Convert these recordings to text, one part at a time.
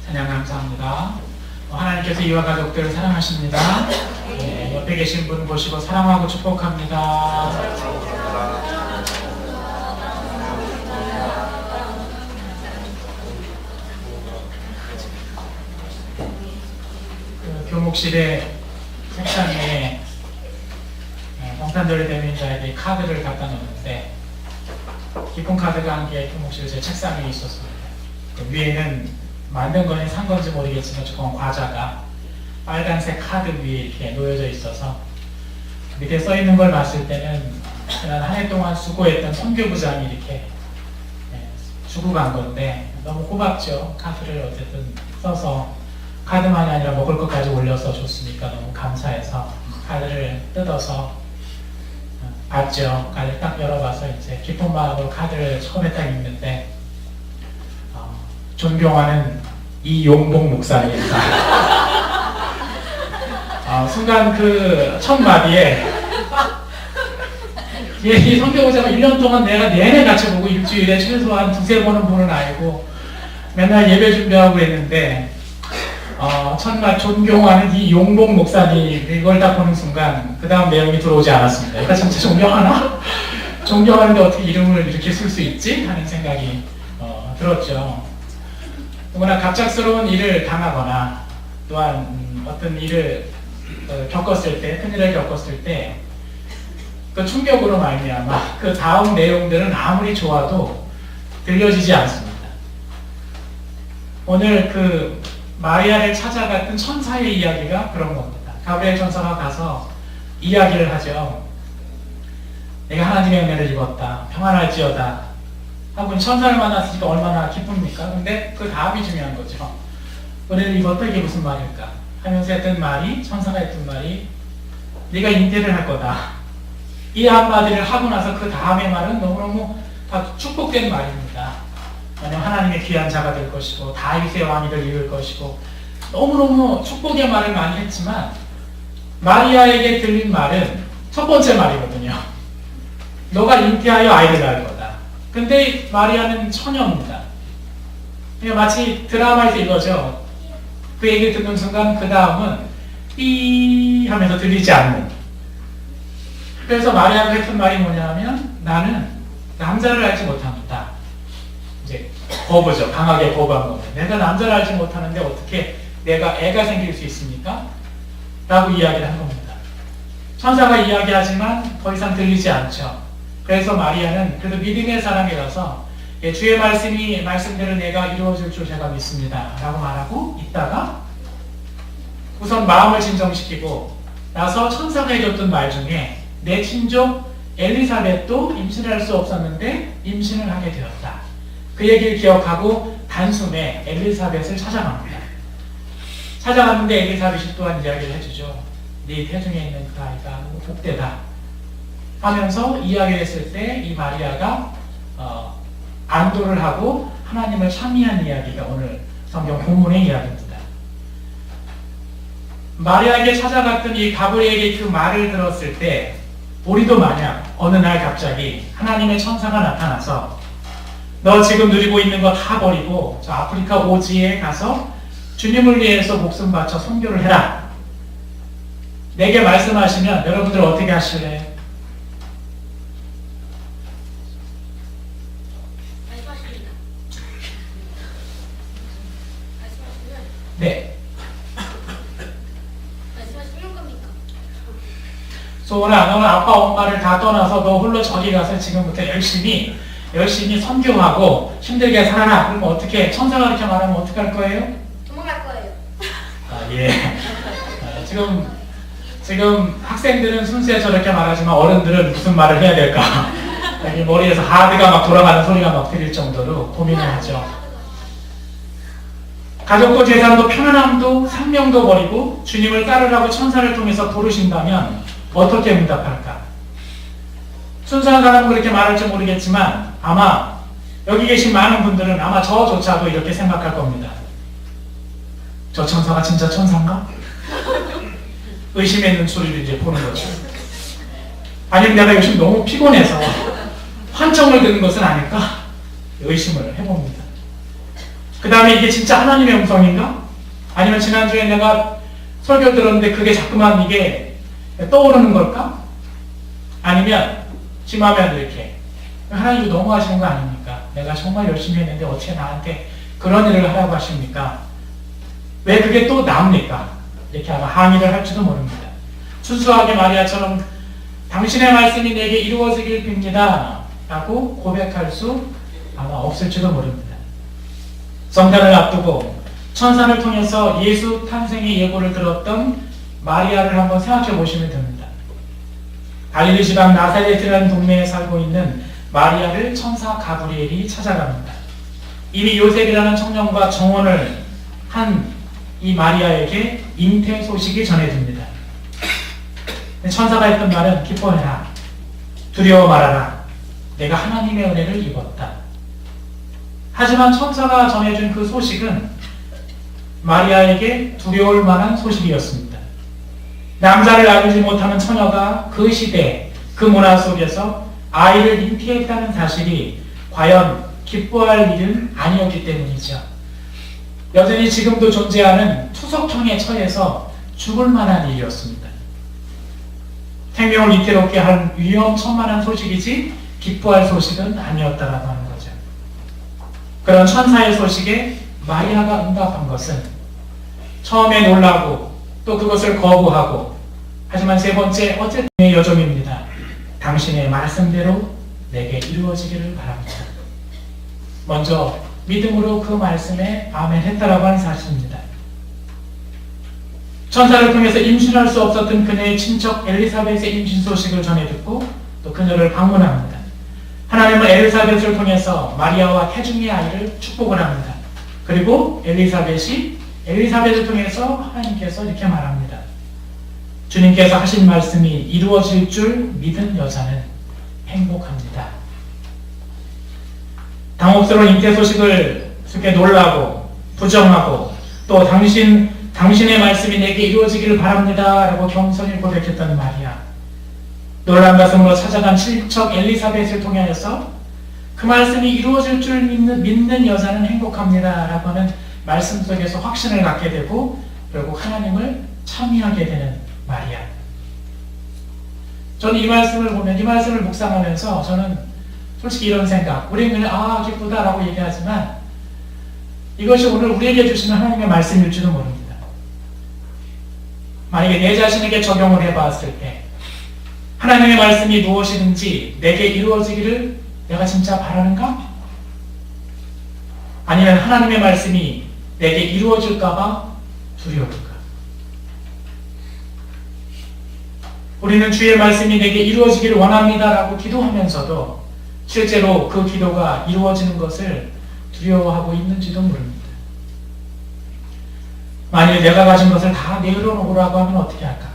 찬양 감사합니다. 하나님께서 이와 가족들을 사랑하십니다. 네, 옆에 계신 분 보시고 사랑하고 축복합니다. 교목실에 책상에 성탄절이 되면 이제 카드를 갖다 놓는데 기쁜 카드가 한 개 교목실 제 책상 위에 있었습니다. 그 위에는 만든 건지 산 건지 모르겠지만 조금 과자가 빨간색 카드 위에 이렇게 놓여져 있어서 밑에 써 있는 걸 봤을 때는 지난 한 해 동안 수고했던 선교부장이 이렇게 주고 간 건데 너무 고맙죠. 카드를 어쨌든 써서 카드만이 아니라 먹을 것까지 올려서 줬으니까 너무 감사해서 카드를 뜯어서 봤죠. 카드를 딱 열어봐서 이제 기쁜 마음으로 카드를 처음에 딱 읽는데 존경하는 이용복 목사님입니다. 순간 그 첫 마디에 이 성경보자가 1년 동안 내가 내내 같이 보고 일주일에 최소한 두세 번은 보는 아이고 맨날 예배 준비하고 그랬는데 첫날 존경하는 이 용복 목사님 이걸 딱 보는 순간 그 다음 내용이 들어오지 않았습니다. 내가 진짜 존경하나? 존경하는데 어떻게 이름을 이렇게 쓸 수 있지? 하는 생각이 들었죠. 누구나 갑작스러운 일을 당하거나 또한 어떤 일을 겪었을 때, 큰일을 겪었을 때 그 충격으로 말미암아 그 다음 내용들은 아무리 좋아도 들려지지 않습니다. 오늘 그 마리아를 찾아갔던 천사의 이야기가 그런 겁니다. 가브리엘 천사가 가서 이야기를 하죠. 내가 하나님의 은혜를 입었다. 평안할지어다. 하고 천사를 만났으니까 얼마나 기쁩니까? 근데 그 다음이 중요한 거죠. 은혜를 입었다 이게 무슨 말일까? 하면서 했던 말이, 천사가 했던 말이 네가 잉태를 할 거다. 이 한마디를 하고 나서 그 다음의 말은 너무너무 다 축복된 말입니다. 왜냐하면 하나님의 귀한 자가 될 것이고 다윗의 왕이 될 이룰 것이고 너무너무 축복의 말을 많이 했지만 마리아에게 들린 말은 첫 번째 말이거든요. 너가 잉태하여 아이를 낳을 거다. 근데 마리아는 처녀입니다. 마치 드라마에서 이거죠. 그 얘기를 듣는 순간 그 다음은 삐 하면서 들리지 않는. 그래서 마리아가 했던 말이 뭐냐면 나는 남자를 알지 못합니다. 이제 거부죠. 강하게 거부한 겁니다. 내가 남자를 알지 못하는데 어떻게 내가 애가 생길 수 있습니까? 라고 이야기를 한 겁니다. 천사가 이야기하지만 더 이상 들리지 않죠. 그래서 마리아는 그래도 믿음의 사람이라서 주의 말씀대로 내가 이루어질 줄 제가 믿습니다. 라고 말하고 있다가 우선 마음을 진정시키고 나서 천사가 해줬던 말 중에 내 친족 엘리사벳도 임신을 할 수 없었는데 임신을 하게 되었다. 그 얘기를 기억하고 단숨에 엘리사벳을 찾아갑니다. 찾아갔는데 엘리사벳이 또한 이야기를 해주죠. 네 태중에 있는 그 아이가 너무 복되다. 하면서 이야기를 했을 때 이 마리아가 안도를 하고 하나님을 찬미한 이야기가 오늘 성경 본문의 이야기입니다. 마리아에게 찾아갔던 이 가브리엘이 그 말을 들었을 때 우리도 만약 어느 날 갑자기 하나님의 천사가 나타나서 너 지금 누리고 있는 거 다 버리고 저 아프리카 오지에 가서 주님을 위해서 목숨 바쳐 선교를 해라. 내게 말씀하시면 여러분들 어떻게 하실래요? 네. 오늘 아빠 엄마를 다 떠나서 너 홀로 저기 가서 지금부터 열심히 선교하고 힘들게 살아라. 그러면 어떻게 천사가 그렇게 말하면 어떻게 할 거예요? 도망갈 거예요. 예. 지금 학생들은 순수해 저렇게 말하지만 어른들은 무슨 말을 해야 될까? 머리에서 하드가 막 돌아가는 소리가 막 들릴 정도로 고민을 하죠. 가족도 재산도 편안함도 생명도 버리고 주님을 따르라고 천사를 통해서 부르신다면 어떻게 응답할까? 순수한 사람은 그렇게 말할지 모르겠지만 아마 여기 계신 많은 분들은 아마 저조차도 이렇게 생각할 겁니다. 저 천사가 진짜 천사인가? 의심의 눈초리를 이제 보는 거죠. 아니면 내가 요즘 너무 피곤해서 환청을 듣는 것은 아닐까? 의심을 해봅니다. 그 다음에 이게 진짜 하나님의 음성인가? 아니면 지난주에 내가 설교 들었는데 그게 자꾸만 이게 떠오르는 걸까? 아니면 심하면 이렇게 하나님이 너무 하시는 거 아닙니까? 내가 정말 열심히 했는데 어떻게 나한테 그런 일을 하라고 하십니까? 왜 그게 또 나옵니까? 이렇게 아마 항의를 할지도 모릅니다. 순수하게 마리아처럼 당신의 말씀이 내게 이루어지길 빕니다 라고 고백할 수 아마 없을지도 모릅니다. 성탄을 앞두고 천사를 통해서 예수 탄생의 예고를 들었던 마리아를 한번 생각해 보시면 됩니다. 갈릴리 지방 나사렛이라는 동네에 살고 있는 마리아를 천사 가브리엘이 찾아갑니다. 이미 요셉이라는 청년과 정혼을 한 이 마리아에게 잉태 소식이 전해집니다. 천사가 했던 말은 기뻐해라, 두려워 말아라, 내가 하나님의 은혜를 입었다. 하지만 천사가 전해준 그 소식은 마리아에게 두려울 만한 소식이었습니다. 남자를 알지 못하는 처녀가 그 시대, 그 문화 속에서 아이를 잉태했다는 사실이 과연 기뻐할 일은 아니었기 때문이죠. 여전히 지금도 존재하는 투석형에 처해서 죽을 만한 일이었습니다. 생명을 위태롭게 할 위험천만한 소식이지 기뻐할 소식은 아니었다라고 하는 거죠. 그런 천사의 소식에 마리아가 응답한 것은 처음에 놀라고 또 그것을 거부하고, 하지만 세 번째 어쨌든 여정입니다. 당신의 말씀대로 내게 이루어지기를 바랍니다. 먼저 믿음으로 그 말씀에 아멘 했다라고 하는 사실입니다. 천사를 통해서 임신할 수 없었던 그녀의 친척 엘리사벳의 임신 소식을 전해 듣고 또 그녀를 방문합니다. 하나님은 엘리사벳을 통해서 마리아와 태중의 아이를 축복을 합니다. 그리고 엘리사벳을 통해서 하나님께서 이렇게 말합니다. 주님께서 하신 말씀이 이루어질 줄 믿은 여자는 행복합니다. 당혹스러운 잉태 소식을 이렇게 놀라고 부정하고 또 당신의 말씀이 내게 이루어지기를 바랍니다 라고 겸손히 고백했던 마리아, 놀란 가슴으로 찾아간 친척 엘리사벳을 통하여서 그 말씀이 이루어질 줄 믿는 여자는 행복합니다 라고 하는 말씀 속에서 확신을 갖게 되고 결국 하나님을 참여하게 되는 마리아. 저는 이 말씀을 보면, 이 말씀을 묵상하면서 저는 솔직히 이런 생각, 우리는 그냥 기쁘다라고 얘기하지만 이것이 오늘 우리에게 주시는 하나님의 말씀일지도 모릅니다. 만약에 내 자신에게 적용을 해봤을 때 하나님의 말씀이 무엇이든지 내게 이루어지기를 내가 진짜 바라는가? 아니면 하나님의 말씀이 내게 이루어질까봐 두려울까? 우리는 주의 말씀이 내게 이루어지기를 원합니다라고 기도하면서도 실제로 그 기도가 이루어지는 것을 두려워하고 있는지도 모릅니다. 만일 내가 가진 것을 다 내려놓으라고 하면 어떻게 할까?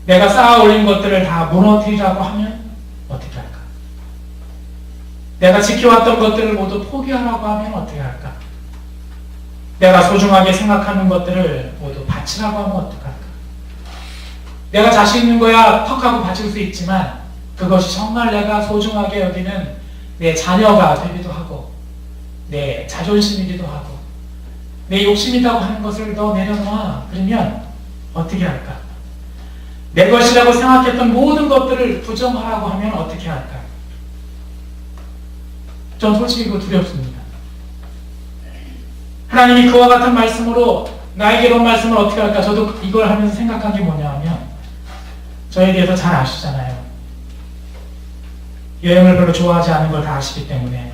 내가 쌓아 올린 것들을 다 무너뜨리라고 하면 어떻게 할까? 내가 지켜왔던 것들을 모두 포기하라고 하면 어떻게 할까? 내가 소중하게 생각하는 것들을 모두 바치라고 하면 어떻게 할까? 내가 자신 있는 거야 턱하고 바칠 수 있지만 그것이 정말 내가 소중하게 여기는 내 자녀가 되기도 하고 내 자존심이기도 하고 내 욕심이라고 하는 것을 너 내려놔. 그러면 어떻게 할까? 내 것이라고 생각했던 모든 것들을 부정하라고 하면 어떻게 할까? 전 솔직히 이거 두렵습니다. 하나님이 그와 같은 말씀으로 나에게 이런 말씀을 어떻게 할까? 저도 이걸 하면서 생각한 게 뭐냐 하면 저에 대해서 잘 아시잖아요. 여행을 별로 좋아하지 않은 걸 다 아시기 때문에.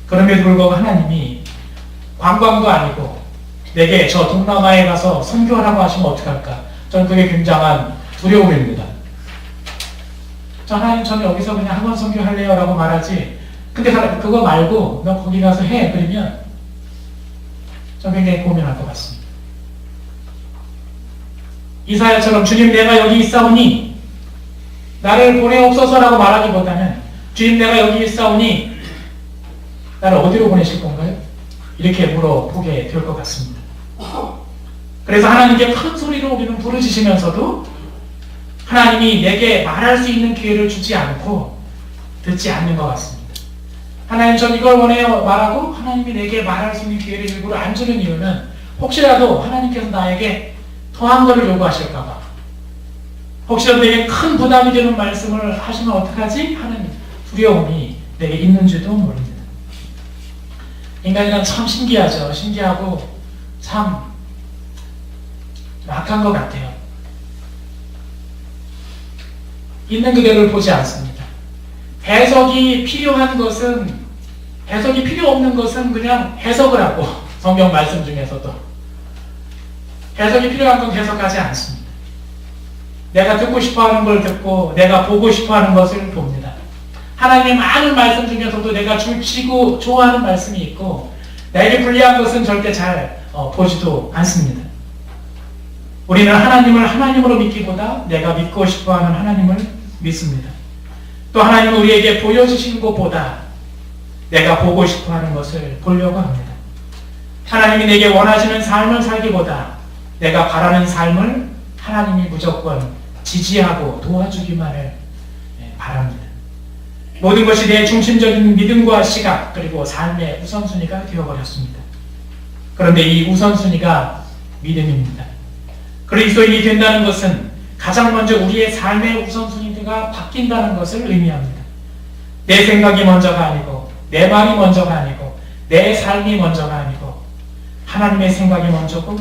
그럼에도 불구하고 하나님이 관광도 아니고 내게 저 동남아에 가서 선교하라고 하시면 어떡할까? 저는 그게 굉장한 두려움입니다. 하나님, 저는 여기서 그냥 학원 선교할래요 라고 말하지, 근데 그거 말고 너 거기 가서 해 그러면 저 굉장히 고민할 것 같습니다. 이사야처럼 주님 내가 여기 있사오니 나를 보내옵소서라고 말하기보다는 주님 내가 여기 있사오니 나를 어디로 보내실 건가요? 이렇게 물어보게 될 것 같습니다. 그래서 하나님께 큰 소리로 우리는 부르짖으면서도 하나님이 내게 말할 수 있는 기회를 주지 않고 듣지 않는 것 같습니다. 하나님 전 이걸 원해요 말하고 하나님이 내게 말할 수 있는 기회를 일부러 안 주는 이유는 혹시라도 하나님께서 나에게 더한 것을 요구하실까봐, 혹시라도 내게 큰 부담이 되는 말씀을 하시면 어떡하지? 하는 두려움이 내게 있는지도 모릅니다. 인간이란 참 신기하죠. 신기하고 참 악한 것 같아요. 있는 그대로를 보지 않습니다. 해석이 필요 없는 것은 그냥 해석을 하고, 성경 말씀 중에서도 해석이 필요한 건 해석하지 않습니다. 내가 듣고 싶어하는 걸 듣고 내가 보고 싶어하는 것을 봅니다. 하나님의 많은 말씀 중에서도 내가 줄치고 좋아하는 말씀이 있고 나에게 불리한 것은 절대 잘 보지도 않습니다. 우리는 하나님을 하나님으로 믿기보다 내가 믿고 싶어하는 하나님을 믿습니다. 또 하나님은 우리에게 보여주시는 것보다 내가 보고 싶어하는 것을 보려고 합니다. 하나님이 내게 원하시는 삶을 살기보다 내가 바라는 삶을 하나님이 무조건 지지하고 도와주기만을 바랍니다. 모든 것이 내 중심적인 믿음과 시각 그리고 삶의 우선순위가 되어버렸습니다. 그런데 이 우선순위가 믿음입니다. 그리스도인이 된다는 것은 가장 먼저 우리의 삶의 우선순위가 바뀐다는 것을 의미합니다. 내 생각이 먼저가 아니고 내 말이 먼저가 아니고 내 삶이 먼저가 아니고 하나님의 생각이 먼저고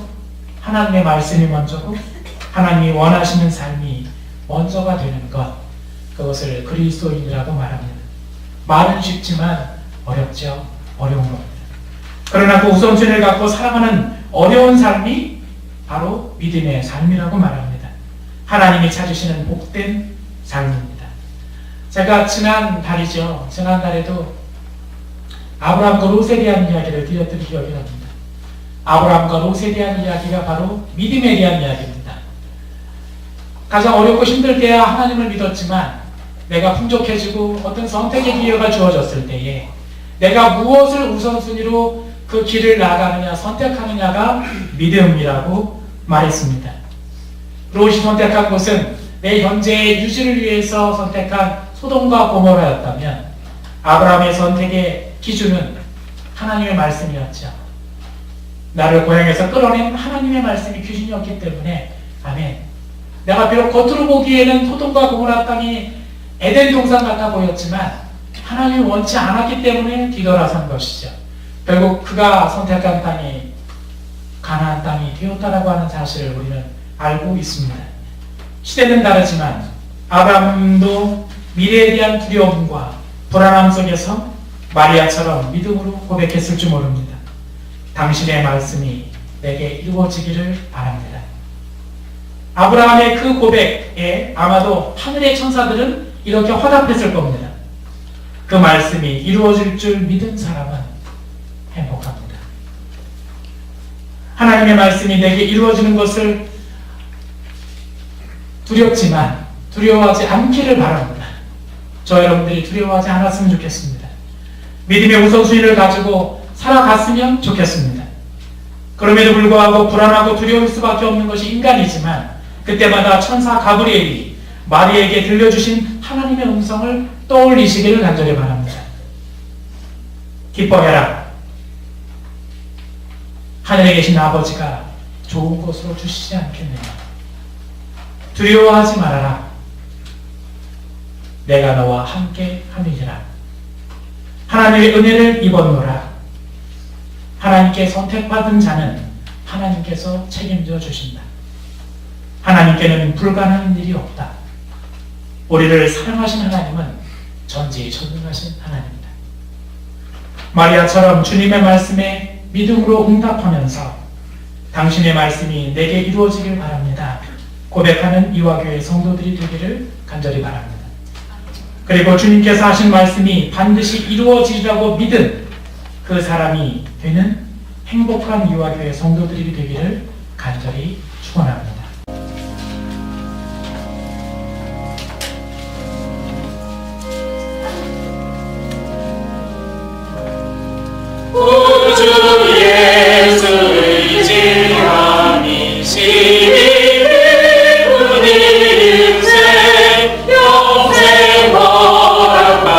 하나님의 말씀이 먼저고 하나님이 원하시는 삶이 먼저가 되는 것, 그것을 그리스도인이라고 말합니다. 말은 쉽지만 어렵죠. 어려운 겁니다. 그러나 그 우선순위를 갖고 살아가는 어려운 삶이 바로 믿음의 삶이라고 말합니다. 하나님이 찾으시는 복된 삶입니다. 제가 지난달에도 아브라함과 롯에 대한 이야기를 드렸던 기억이 납니다. 아브라함과 롯에 대한 이야기가 바로 믿음에 대한 이야기입니다. 가장 어렵고 힘들 때야 하나님을 믿었지만 내가 풍족해지고 어떤 선택의 기회가 주어졌을 때에 내가 무엇을 우선순위로 그 길을 나가느냐 선택하느냐가 믿음이라고 말했습니다. 롯이 선택한 것은 내 현재의 유지를 위해서 선택한 소돔과 고모라였다면 아브라함의 선택의 기준은 하나님의 말씀이었죠. 나를 고향에서 끌어낸 하나님의 말씀이 기준이었기 때문에 아멘. 내가 비록 겉으로 보기에는 소돔과 고모라 땅이 에덴 동산 같아 보였지만 하나님이 원치 않았기 때문에 뒤돌아선 것이죠. 결국 그가 선택한 땅이 가나안 땅이 되었다라고 하는 사실을 우리는 알고 있습니다. 시대는 다르지만 아브라함도 미래에 대한 두려움과 불안함 속에서 마리아처럼 믿음으로 고백했을 줄 모릅니다. 당신의 말씀이 내게 이루어지기를 바랍니다. 아브라함의 그 고백에 아마도 하늘의 천사들은 이렇게 화답했을 겁니다. 그 말씀이 이루어질 줄 믿은 사람은 행복합니다. 하나님의 말씀이 내게 이루어지는 것을 두렵지만 두려워하지 않기를 바랍니다. 저 여러분들이 두려워하지 않았으면 좋겠습니다. 믿음의 우선순위를 가지고 살아갔으면 좋겠습니다. 그럼에도 불구하고 불안하고 두려울 수밖에 없는 것이 인간이지만 그때마다 천사 가브리엘이 마리에게 들려주신 하나님의 음성을 떠올리시기를 간절히 바랍니다. 기뻐해라. 하늘에 계신 아버지가 좋은 것으로 주시지 않겠느냐. 두려워하지 말아라. 내가 너와 함께 함이니라. 하나님의 은혜를 입었노라. 하나님께 선택받은 자는 하나님께서 책임져 주신다. 하나님께는 불가능한 일이 없다. 우리를 사랑하신 하나님은 전지전능하신 하나님입니다. 마리아처럼 주님의 말씀에 믿음으로 응답하면서 당신의 말씀이 내게 이루어지길 바랍니다. 고백하는 이화교회 성도들이 되기를 간절히 바랍니다. 그리고 주님께서 하신 말씀이 반드시 이루어지리라고 믿은 그 사람이 되는 행복한 이화교회 성도들이 되기를 간절히 축원합니다. 우주 예수 의지함이 시민이 우리 인생 영생 허락받았으니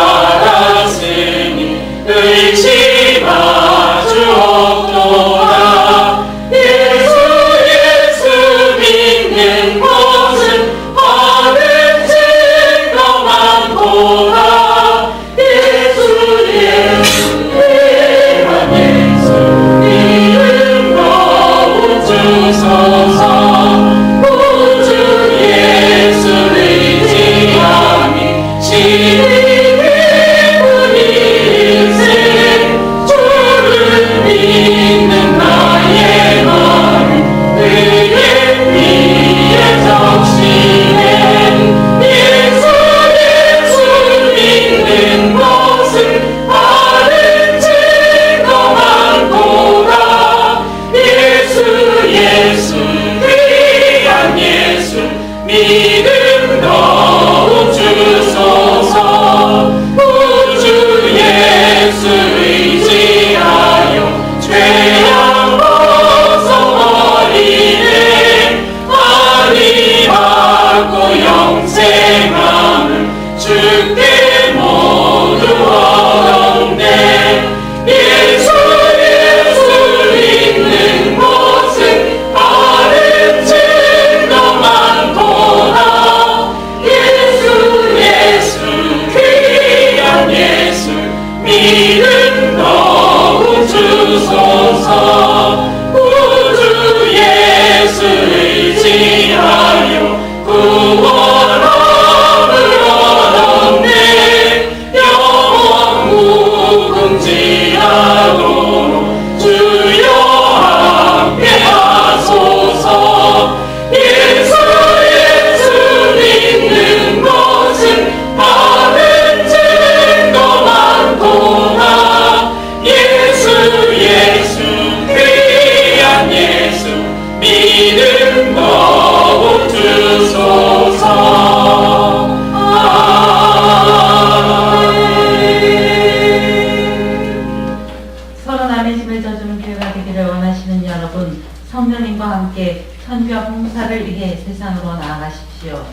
되기를 원하시는 여러분, 성령님과 함께 선교와 봉사를 위해 세상으로 나아가십시오.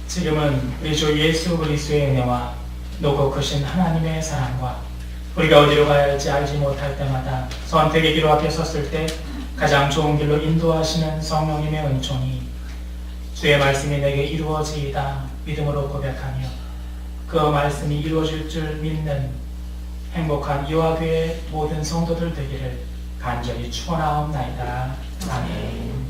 지금은 우리 주 예수 그리스도의 은혜와 높고 크신 하나님의 사랑과 우리가 어디로 가야 할지 알지 못할 때마다 선택의 길 앞에 섰을 때 가장 좋은 길로 인도하시는 성령님의 은총이 주의 말씀이 내게 이루어지이다 믿음으로 고백하며 그 말씀이 이루어질 줄 믿는 행복한 이와 교회 모든 성도들 되기를 간절히 축원하옵나이다. 아멘.